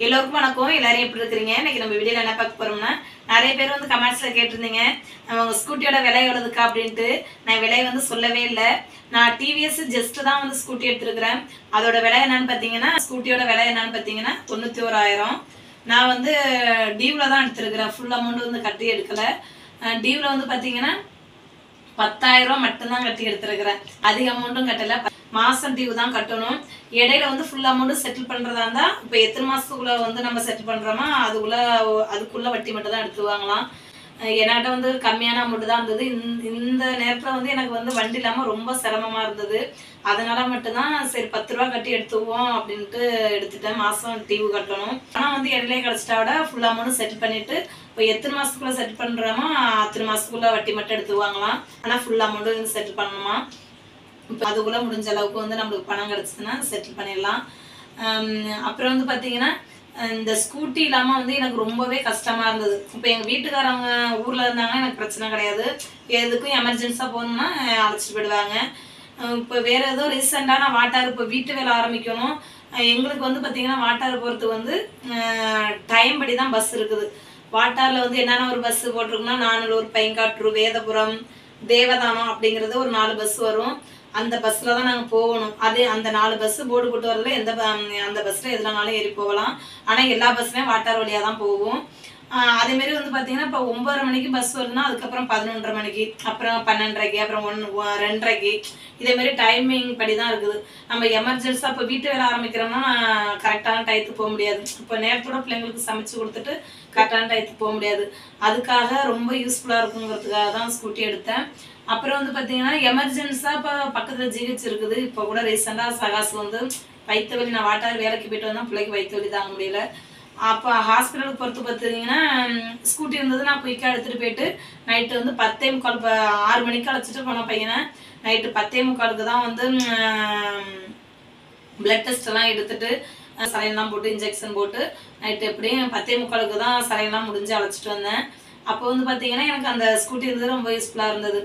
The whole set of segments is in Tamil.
எல்லோருக்கும் வணக்கம். எல்லாரும் எப்படி இருக்கிறீங்க? இன்னைக்கு நம்ம வீடியோல என்ன பார்க்க போறோம்னா, நிறைய பேர் வந்து கமெண்ட்ஸ்ல கேட்டிருந்தீங்க, உங்க ஸ்கூட்டியோட விலை எவ்வளவுக்கா அப்படின்ட்டு. நான் விலை வந்து சொல்லவே இல்லை. நான் டிவிஎஸ் ஜஸ்ட் தான் வந்து ஸ்கூட்டி எடுத்திருக்கிறேன். அதோட விலை என்னன்னு பார்த்தீங்கன்னா, ஸ்கூட்டியோட விலை என்னன்னு பார்த்தீங்கன்னா 91,000. நான் வந்து டியூவில் தான் எடுத்திருக்கிறேன். ஃபுல் அமௌண்ட் வந்து கட்டி எடுக்கல. டியூவில் வந்து பார்த்தீங்கன்னா 10,000 மட்டும்தான் கட்டி எடுத்திருக்கிறேன். அதிக அமௌண்ட்டும் கட்டல. மாசம் டியூ தான் கட்டணும். இடையில வந்து ஃபுல் அமௌண்ட் செட்டில் பண்றதா இருந்தா இப்போ எத்தனை மாசத்துக்குள்ள வந்து நம்ம செட்டில் பண்றோமோ அதுக்குள்ள வட்டி மட்டும் தான் எடுத்து வாங்கலாம். என்கிட்ட வந்து கம்மியான அமௌண்ட் தான் இருந்தது. இந்த நேரத்தில் வந்து எனக்கு வந்து வண்டி இல்லாமல் ரொம்ப சிரமமா இருந்தது. அதனால மட்டும்தான் சரி 10 ரூபா கட்டி எடுத்துவோம் அப்படின்ட்டு எடுத்துட்டேன். மாசம் டியூ கட்டணும். ஆனால் வந்து இடையிலே கிடச்சிட்டா விட ஃபுல் அமௌண்ட் செட்டில் பண்ணிட்டு இப்போ எத்தனை மாசத்துக்குள்ள செட்டில் பண்றோமோ அத்தனை மாசத்துக்குள்ள வட்டி மட்டும் எடுத்து வாங்கலாம். ஆனால் ஃபுல் அமௌண்ட் வந்து செட்டில் பண்ணணுமா. இப்போ அதுக்குள்ள முடிஞ்ச அளவுக்கு வந்து நம்மளுக்கு பணம் கிடச்சிதுன்னா செட்டில் பண்ணிடலாம். அப்புறம் வந்து பார்த்தீங்கன்னா இந்த ஸ்கூட்டி இல்லாமல் வந்து எனக்கு ரொம்பவே கஷ்டமாக இருந்தது. இப்போ எங்கள் வீட்டுக்காரவங்க ஊரில் இருந்தாங்கன்னா எனக்கு பிரச்சனை கிடையாது. எதுக்கும் எமர்ஜென்ஸாக போகணுன்னா அழைச்சிட்டு போயிடுவாங்க. இப்போ வேறு ஏதோ ரீசெண்டாக நான் வாட்டார் இப்போ வீட்டு வேலை ஆரம்பிக்கணும். எங்களுக்கு வந்து பார்த்திங்கன்னா வாட்டார் போகிறதுக்கு வந்து டைம் படி தான் பஸ் இருக்குது. வாட்டாரில் வந்து என்னென்ன ஒரு பஸ்ஸு போட்டிருக்குன்னா நானூறு, பைங்காட்டூர், வேதபுரம், தேவதானம் அப்படிங்கிறது ஒரு 4 பஸ் வரும். அந்த பஸ்ஸில் தான் நாங்கள் போகணும். அது அந்த 4 பஸ்ஸு போர்டு போட்டு வரல அந்த பஸ்ஸில் எதுலனாலும் ஏறி போகலாம். ஆனால் எல்லா பஸ்ஸுமே வாட்டார் வழியாக தான் போகும். அதேமாரி வந்து பார்த்தீங்கன்னா இப்போ 9:30 மணிக்கு பஸ் வருதுன்னா அதுக்கப்புறம் 11:30 மணிக்கு, அப்புறம் 12:30க்கு, அப்புறம் 2:30க்கு, இதேமாரி டைமிங் படி தான் இருக்குது. நம்ம எமர்ஜென்ஸாக இப்போ வீட்டு வேலை ஆரம்பிக்கிறோம்னா கரெக்டான டயத்துக்கு போக முடியாது. இப்போ நேரத்தோட பிள்ளைங்களுக்கு சமைச்சு கொடுத்துட்டு கரெக்டான டயத்துக்கு போக முடியாது. அதுக்காக ரொம்ப யூஸ்ஃபுல்லாக இருக்குங்கிறதுக்காக தான் ஸ்கூட்டி எடுத்தேன். அப்புறம் வந்து பார்த்தீங்கன்னா எமர்ஜென்ஸாக இப்போ பக்கத்தில் ஜிஹெச் இருக்குது. இப்போ கூட ரீசெண்டாக சகாஸ் வந்து வயிற்று வலி, நான் வாட்டார் வேலைக்கு போயிட்டு வந்தால் பிள்ளைக்கு வயிற்று வலி தாங்க முடியல. அப்போ ஹாஸ்பிட்டலுக்கு பொறுத்து பார்த்தீங்கன்னா ஸ்கூட்டி இருந்தது. நான் குயிக்காக எடுத்துகிட்டு போயிட்டு நைட்டு வந்து 10:45 6 மணிக்கு அழைச்சிட்டு போன பையனை நைட்டு 10:45க்கு தான் வந்து பிளட் டெஸ்ட் எல்லாம் எடுத்துட்டு சலைன்லாம் போட்டு இன்ஜெக்ஷன் போட்டு நைட்டு எப்படியும் 10:45க்கு தான் சலைன்லாம் முடிஞ்சு அழைச்சிட்டு வந்தேன். அப்போ வந்து பார்த்தீங்கன்னா எனக்கு அந்த ஸ்கூட்டி இருந்தது ரொம்ப யூஸ்ஃபுல்லாக இருந்தது.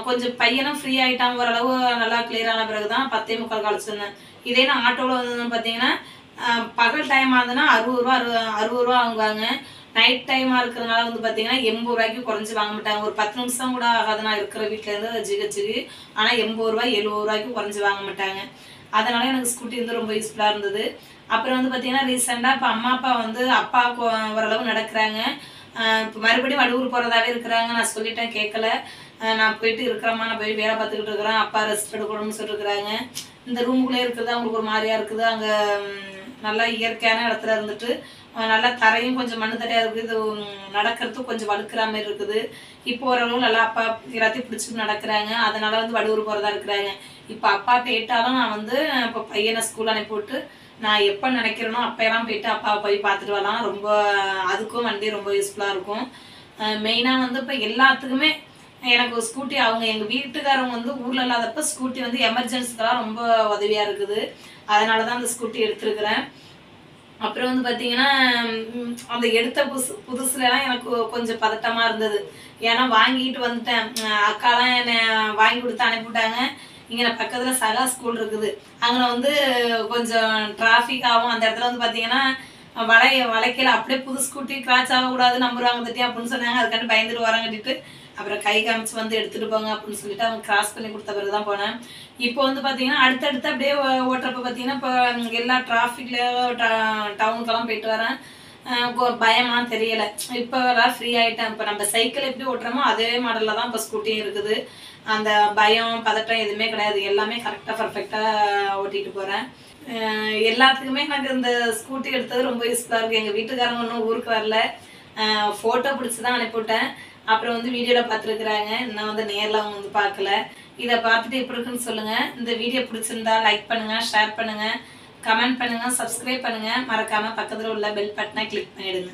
கொஞ்சம் பையனும் ஃப்ரீ ஆகிட்டான், ஓரளவு நல்லா கிளியரான பிறகு தான் 10:45க்கு அழைச்சிருந்தேன். இதே நான் ஆட்டோவில் வந்து பார்த்தீங்கன்னா பகல் டைமாக இருந்ததுன்னா 60 ரூபா வாங்குவாங்க. நைட் டைமாக இருக்கிறதுனால வந்து பார்த்தீங்கன்னா 80 ரூபாய்க்கு குறைஞ்சி வாங்க மாட்டாங்க. ஒரு 10 நிமிஷம் கூட ஆகாது நான் இருக்கிற வீட்டிலேருந்து ஜிஹெச்சுக்கு. ஆனால் 80 ரூபாய் 70 ரூபாய்க்கு குறைஞ்சி வாங்க மாட்டாங்க. அதனால எனக்கு ஸ்கூட்டி வந்து ரொம்ப யூஸ்ஃபுல்லாக இருந்தது. அப்புறம் வந்து பார்த்தீங்கன்னா ரீசெண்டாக இப்போ அம்மா அப்பா வந்து அப்பாவுக்கு ஓரளவு நடக்கிறாங்க. இப்போ மறுபடியும் வடூர் போகிறதாவே இருக்கிறாங்க. நான் சொல்லிட்டேன், கேட்கல. நான் போயிட்டு இருக்கிறேம்மா, நான் போய் வேலை பார்த்துக்கிட்டு இருக்கிறேன், அப்பா ரெஸ்ட் எடுக்கணும்னு சொல்லியிருக்கிறாங்க. இந்த ரூமுக்குள்ளே இருக்கிறது அவங்களுக்கு ஒரு மாதிரியாக இருக்குது. அங்கே நல்லா இயற்கையான இடத்துல இருந்துட்டு நல்லா தரையும் கொஞ்சம் மண்ணு தரையாக இருக்குது. இது நடக்கிறதுக்கு கொஞ்சம் வலுக்கிற மாதிரி இருக்குது. இப்போ ஓரளவு நல்லா அப்பா எல்லாத்தையும் பிடிச்சிட்டு நடக்கிறாங்க. அதனால வந்து வடூர் போகிறதா இருக்கிறாங்க. இப்போ அப்பா போயிட்டாலும் நான் வந்து இப்போ பையனை ஸ்கூல் அனுப்பிவிட்டு நான் எப்போ நினைக்கிறேனோ அப்போயெல்லாம் போயிட்டு அப்பாவை போய் பார்த்துட்டு வரலாம். ரொம்ப அதுக்கும் வண்டி ரொம்ப யூஸ்ஃபுல்லாக இருக்கும். மெயினாக வந்து இப்போ எல்லாத்துக்குமே எனக்கு ஸ்கூட்டி அவங்க எங்கள் வீட்டுக்காரவங்க வந்து ஊரில் இல்லாதப்போ ஸ்கூட்டி வந்து எமர்ஜென்சிக்கெல்லாம் ரொம்ப உதவியாக இருக்குது. அதனால தான் அந்த ஸ்கூட்டி எடுத்துருக்குறேன். அப்புறம் வந்து பார்த்தீங்கன்னா அந்த எடுத்த புதுசுலலாம் எனக்கு கொஞ்சம் பதட்டமாக இருந்தது. ஏன்னா வாங்கிட்டு வந்துட்டேன். அக்காலாம் என்னை வாங்கி கொடுத்து அனுப்பிவிட்டாங்க. இங்கே பக்கத்தில் சகா ஸ்கூல் இருக்குது. அங்கே வந்து கொஞ்சம் டிராஃபிக் ஆகும். அந்த இடத்துல வந்து பார்த்தீங்கன்னா வளைக்கல அப்படியே புது ஸ்கூட்டி கிராச் ஆகக்கூடாது, நம்புறாங்க தட்டி அப்படின்னு சொன்னாங்க. அதுக்காண்டி பயந்துட்டு வரங்கட்டிட்டு அப்புறம் கை காமிச்சு வந்து எடுத்துகிட்டு போங்க அப்படின்னு சொல்லிட்டு அவங்க கிராஸ் பண்ணி கொடுத்த பிறகு தான் போனேன். இப்போ வந்து பார்த்தீங்கன்னா அடுத்தடுத்து அப்படியே ஓட்டுறப்ப பார்த்தீங்கன்னா இப்போ எல்லா டிராஃபிக்கில் டவுனுக்கெல்லாம் போயிட்டு வரேன். பயம்லாம் தெரியலை. இப்போ எல்லாம் ஃப்ரீ ஆகிட்டேன். இப்போ நம்ம சைக்கிள் எப்படி ஓட்டுறோமோ அதே மாடலில் தான் இப்போ ஸ்கூட்டியும் இருக்குது. அந்த பயம் பதட்டம் எதுவுமே கிடையாது. எல்லாமே கரெக்டாக பர்ஃபெக்டாக ஓட்டிகிட்டு போகிறேன். எல்லாத்துக்குமே எனக்கு இந்த ஸ்கூட்டி எடுத்தது ரொம்ப யூஸ்ஃபுல்லாக இருக்குது. எங்கள் வீட்டுக்காரங்க ஒன்றும் ஊருக்கு வரல. ஃபோட்டோ பிடிச்சி தான் அனுப்பிவிட்டேன். அப்புறம் வந்து வீடியோவில் பார்த்துருக்குறாங்க. இன்னும் வந்து நேரில் அவங்க வந்து பார்க்கல. இதை பார்த்துட்டு எப்படி இருக்குன்னு சொல்லுங்கள். இந்த வீடியோ பிடிச்சிருந்தா லைக் பண்ணுங்கள், ஷேர் பண்ணுங்கள், கமெண்ட் பண்ணுங்கள், சப்ஸ்கிரைப் பண்ணுங்கள். மறக்காமல் பக்கத்தில் உள்ள பெல் பட்டனை கிளிக் பண்ணிவிடுங்க.